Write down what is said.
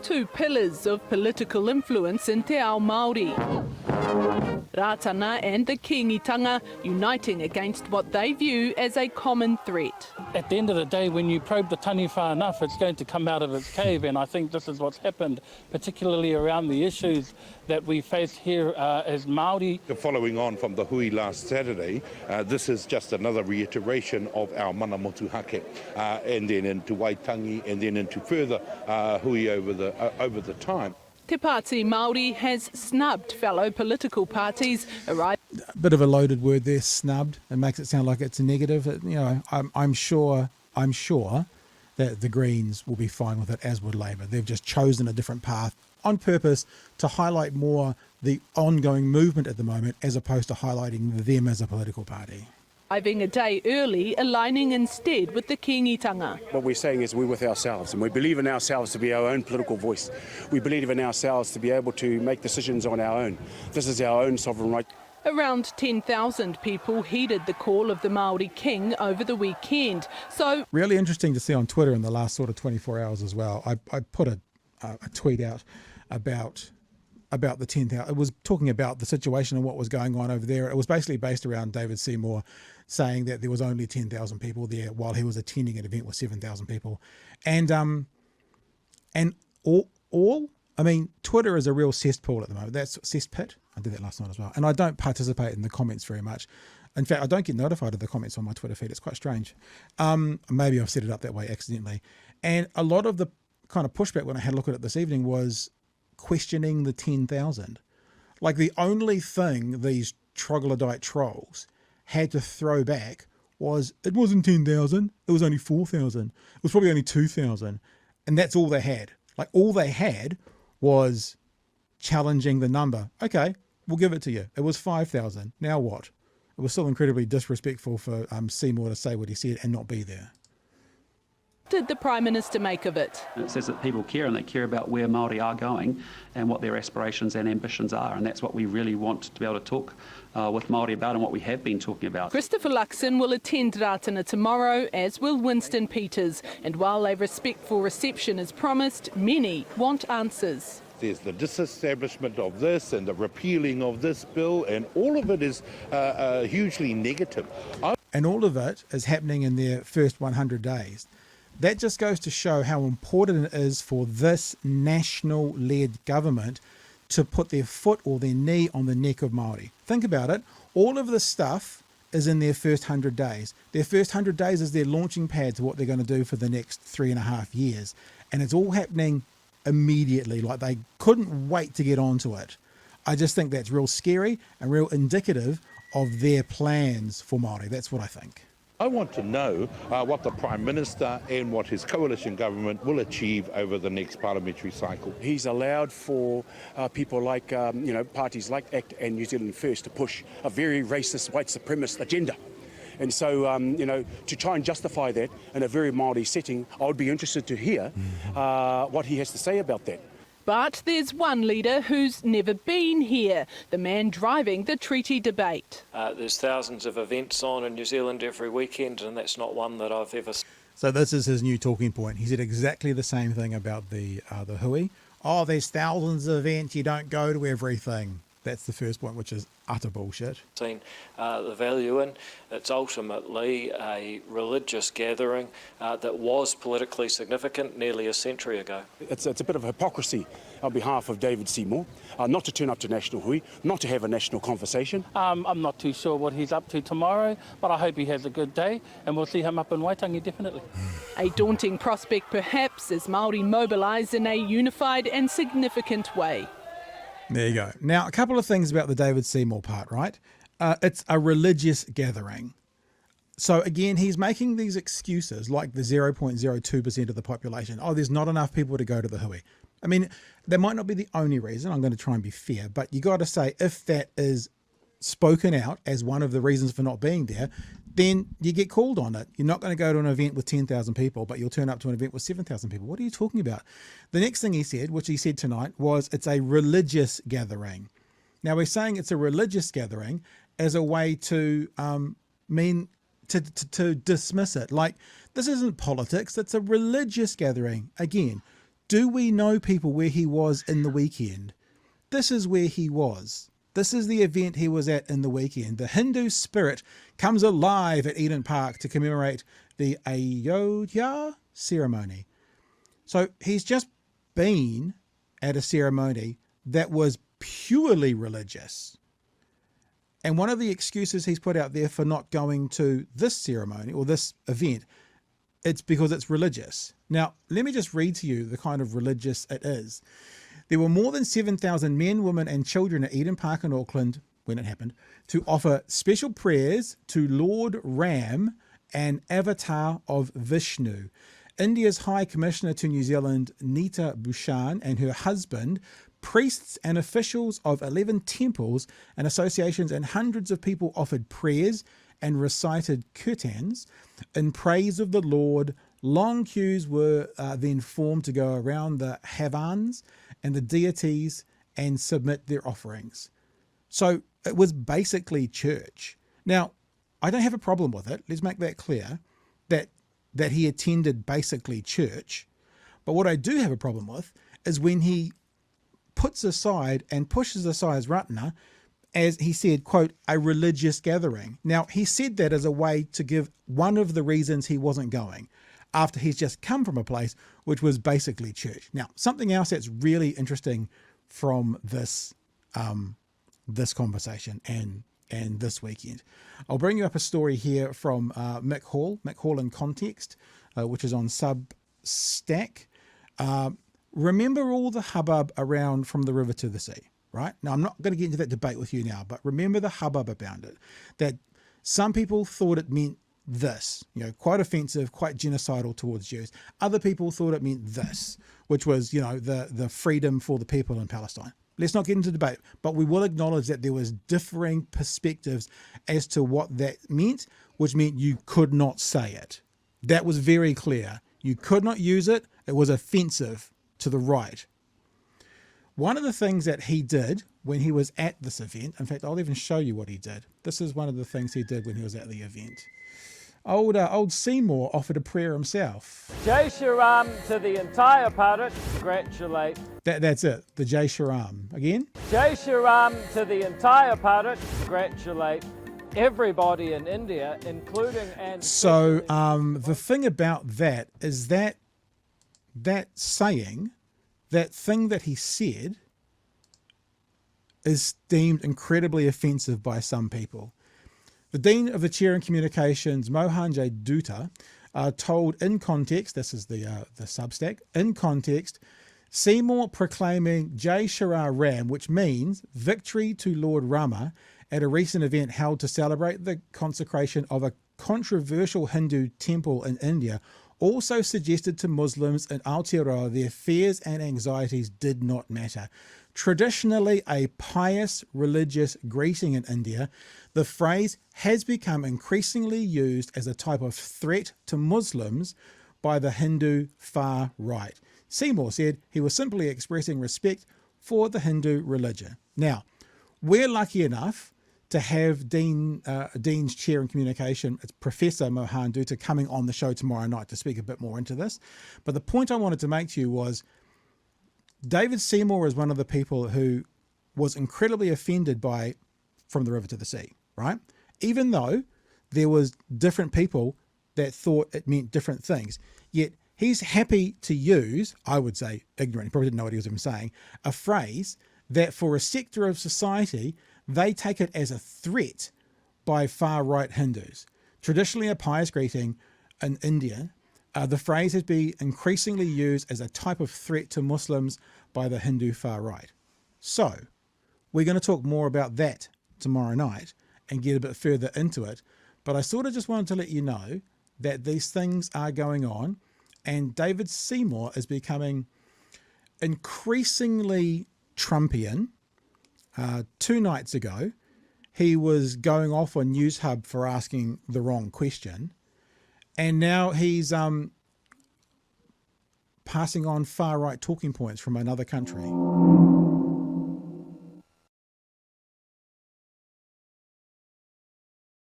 two pillars of political influence in Te Ao Māori. Ratana and the Kingitanga uniting against what they view as a common threat. At the end of the day, when you probe the tani far enough, it's going to come out of its cave, and I think this is what's happened, particularly around the issues that we face here as Māori. Following on from the hui last Saturday, this is just another reiteration of our mana motu hake, and then into Waitangi, and then into further hui over the time. Te Pāti Māori has snubbed fellow political parties. A bit of a loaded word there, snubbed. It makes it sound like it's a negative. I'm sure that the Greens will be fine with it, as would Labour. They've just chosen a different path on purpose to highlight more the ongoing movement at the moment, as opposed to highlighting them as a political party. Arriving a day early, aligning instead with the Kingitanga. What we're saying is we're with ourselves, and we believe in ourselves to be our own political voice. We believe in ourselves to be able to make decisions on our own. This is our own sovereign right. Around 10,000 people heeded the call of the Māori King over the weekend. So really interesting to see on Twitter in the last sort of 24 hours as well. I put a tweet out about the 10,000. It was talking about the situation and what was going on over there. It was basically based around David Seymour saying that there was only 10,000 people there while he was attending an event with 7,000 people. And Twitter is a real cesspool at the moment. That's cesspit. I did that last night as well. And I don't participate in the comments very much. In fact, I don't get notified of the comments on my Twitter feed. It's quite strange. Maybe I've set it up that way accidentally. And a lot of the kind of pushback when I had a look at it this evening was questioning the 10,000. Like, the only thing these troglodyte trolls had to throw back was, it wasn't 10,000, it was only 4,000. It was probably only 2,000. And that's all they had. Like, all they had was challenging the number. Okay, we'll give it to you. It was 5,000. Now what? It was still incredibly disrespectful for Seymour to say what he said and not be there. Did the Prime Minister make of it? It says that people care, and they care about where Māori are going and what their aspirations and ambitions are, and that's what we really want to be able to talk with Māori about, and what we have been talking about. Christopher Luxon will attend Ratana tomorrow, as will Winston Peters, and while a respectful reception is promised, many want answers. There's the disestablishment of this and the repealing of this bill, and all of it is hugely negative. And all of it is happening in their first 100 days. That just goes to show how important it is for this national-led government to put their foot or their knee on the neck of Māori. Think about it. All of this stuff is in their first 100 days. Their first 100 days is their launching pad to what they're going to do for the next 3.5 years. And it's all happening immediately. Like, they couldn't wait to get onto it. I just think that's real scary and real indicative of their plans for Māori. That's what I think. I want to know what the Prime Minister and what his coalition government will achieve over the next parliamentary cycle. He's allowed for people like, parties like ACT and New Zealand First to push a very racist, white supremacist agenda. And so, to try and justify that in a very Māori setting, I would be interested to hear what he has to say about that. But there's one leader who's never been here, the man driving the treaty debate. There's thousands of events on in New Zealand every weekend, and that's not one that I've ever seen. So this is his new talking point. He said exactly the same thing about the hui. Oh, there's thousands of events, you don't go to everything. That's the first point, which is utter bullshit. Seen the value in. It's ultimately a religious gathering that was politically significant nearly a century ago. It's a bit of hypocrisy on behalf of David Seymour, not to turn up to National Hui, not to have a national conversation. I'm not too sure what he's up to tomorrow, but I hope he has a good day, and we'll see him up in Waitangi definitely. A daunting prospect perhaps as Māori mobilise in a unified and significant way. There you go. Now, a couple of things about the David Seymour part, right? It's a religious gathering. So again, he's making these excuses like the 0.02% of the population. Oh, there's not enough people to go to the hui. I mean, that might not be the only reason. I'm going to try and be fair, but you got to say, if that is spoken out as one of the reasons for not being there, then you get called on it. You're not going to go to an event with 10,000 people, but you'll turn up to an event with 7,000 people. What are you talking about? The next thing he said, which he said tonight, was it's a religious gathering. Now, we're saying it's a religious gathering as a way to to dismiss it. Like, this isn't politics. It's a religious gathering. Again, Do we know, people, where he was in the weekend? This is where he was. This is the event he was at in the weekend. The Hindu spirit comes alive at Eden Park to commemorate the Ayodhya ceremony. So he's just been at a ceremony that was purely religious. And one of the excuses he's put out there for not going to this ceremony or this event, it's because it's religious. Now, let me just read to you the kind of religious it is. There were more than 7,000 men, women and children at Eden Park in Auckland, when it happened, to offer special prayers to Lord Ram, an avatar of Vishnu. India's High Commissioner to New Zealand, Nita Bhushan, and her husband, priests and officials of 11 temples and associations, and hundreds of people offered prayers and recited kirtans in praise of the Lord. Long queues were then formed to go around the havans and the deities and submit their offerings. So it was basically church. Now, I don't have a problem with it. Let's make that clear, that he attended basically church. But what I do have a problem with is when he puts aside and pushes aside Ratana, as he said, quote, a religious gathering. Now, he said that as a way to give one of the reasons he wasn't going, after he's just come from a place which was basically church. Now, something else that's really interesting from this this conversation and this weekend. I'll bring you up a story here from Mick Hall in Context, which is on Substack. Remember all the hubbub around From the River to the Sea, right? Now, I'm not going to get into that debate with you now, but remember the hubbub about it, that some people thought it meant this, quite offensive, quite genocidal towards Jews. Other people thought it meant this, which was, the freedom for the people in Palestine. Let's not get into debate, but we will acknowledge that there was differing perspectives as to what that meant, which meant you could not say it. That was very clear. You could not use it. It was offensive to the right. One of the things that he did when he was at this event, in fact, I'll even show you what he did. This is one of the things he did when he was at the event. Old Seymour offered a prayer himself. Jai Shri Ram to the entire Bharat, congratulate. That's it, the Jai Shri Ram. Again? Jai Shri Ram to the entire Bharat, congratulate everybody in India, including and... So the thing about that is that saying, that thing that he said, is deemed incredibly offensive by some people. The Dean of the Chair in Communications, Mohan J. Dutta, told In Context, this is the Substack, In Context, Seymour proclaiming Jai Shri Ram, which means victory to Lord Rama, at a recent event held to celebrate the consecration of a controversial Hindu temple in India, also suggested to Muslims in Aotearoa their fears and anxieties did not matter. Traditionally a pious religious greeting in India, the phrase has become increasingly used as a type of threat to Muslims by the Hindu far right. Seymour said he was simply expressing respect for the Hindu religion. Now, we're lucky enough to have Dean's Chair in Communication, it's Professor Mohan Dutta, coming on the show tomorrow night to speak a bit more into this. But the point I wanted to make to you was David Seymour is one of the people who was incredibly offended by From the River to the Sea, right? Even though there was different people that thought it meant different things, yet he's happy to use, I would say ignorant, he probably didn't know what he was even saying, a phrase that for a sector of society, they take it as a threat by far-right Hindus. Traditionally a pious greeting in India, the phrase has been increasingly used as a type of threat to Muslims by the Hindu far right. So, we're going to talk more about that tomorrow night and get a bit further into it. But I sort of just wanted to let you know that these things are going on, and David Seymour is becoming increasingly Trumpian. 2 nights ago, he was going off on News Hub for asking the wrong question. And now he's passing on far-right talking points from another country.